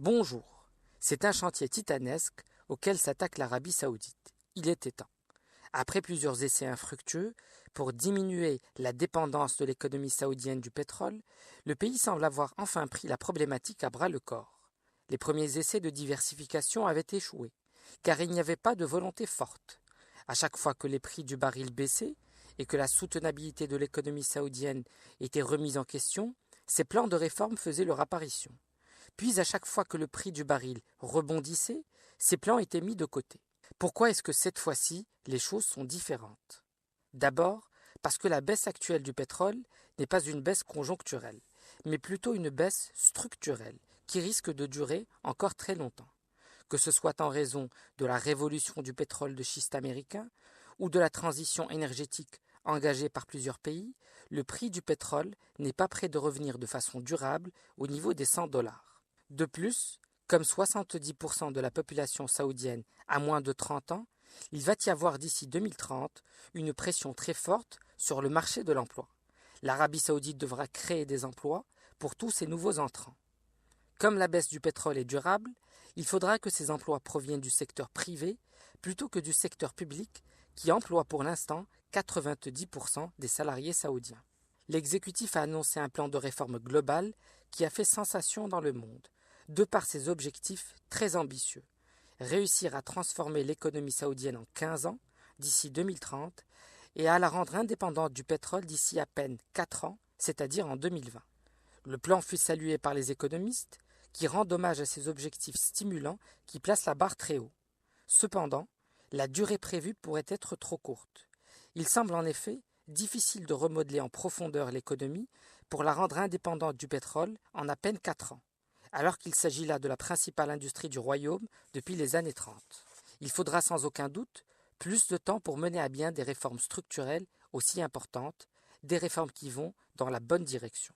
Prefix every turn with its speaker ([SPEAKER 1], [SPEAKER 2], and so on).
[SPEAKER 1] Bonjour, c'est un chantier titanesque auquel s'attaque l'Arabie saoudite. Il était temps. Après plusieurs essais infructueux pour diminuer la dépendance de l'économie saoudienne du pétrole, le pays semble avoir enfin pris la problématique à bras-le-corps. Les premiers essais de diversification avaient échoué, car il n'y avait pas de volonté forte. À chaque fois que les prix du baril baissaient et que la soutenabilité de l'économie saoudienne était remise en question, ces plans de réforme faisaient leur apparition. Puis à chaque fois que le prix du baril rebondissait, ces plans étaient mis de côté. Pourquoi est-ce que cette fois-ci, les choses sont différentes? D'abord, parce que la baisse actuelle du pétrole n'est pas une baisse conjoncturelle, mais plutôt une baisse structurelle, qui risque de durer encore très longtemps. Que ce soit en raison de la révolution du pétrole de schiste américain ou de la transition énergétique engagée par plusieurs pays, le prix du pétrole n'est pas prêt de revenir de façon durable au niveau des $100. De plus, comme 70% de la population saoudienne a moins de 30 ans, il va y avoir d'ici 2030 une pression très forte sur le marché de l'emploi. L'Arabie saoudite devra créer des emplois pour tous ces nouveaux entrants. Comme la baisse du pétrole est durable, il faudra que ces emplois proviennent du secteur privé plutôt que du secteur public qui emploie pour l'instant 90% des salariés saoudiens. L'exécutif a annoncé un plan de réforme global qui a fait sensation dans le monde, de par ses objectifs très ambitieux. Réussir à transformer l'économie saoudienne en 15 ans, d'ici 2030, et à la rendre indépendante du pétrole d'ici à peine 4 ans, c'est-à-dire en 2020. Le plan fut salué par les économistes, qui rendent hommage à ces objectifs stimulants qui placent la barre très haut. Cependant, la durée prévue pourrait être trop courte. Il semble en effet difficile de remodeler en profondeur l'économie pour la rendre indépendante du pétrole en à peine 4 ans, alors qu'il s'agit là de la principale industrie du royaume depuis les années 30. Il faudra sans aucun doute plus de temps pour mener à bien des réformes structurelles aussi importantes, des réformes qui vont dans la bonne direction.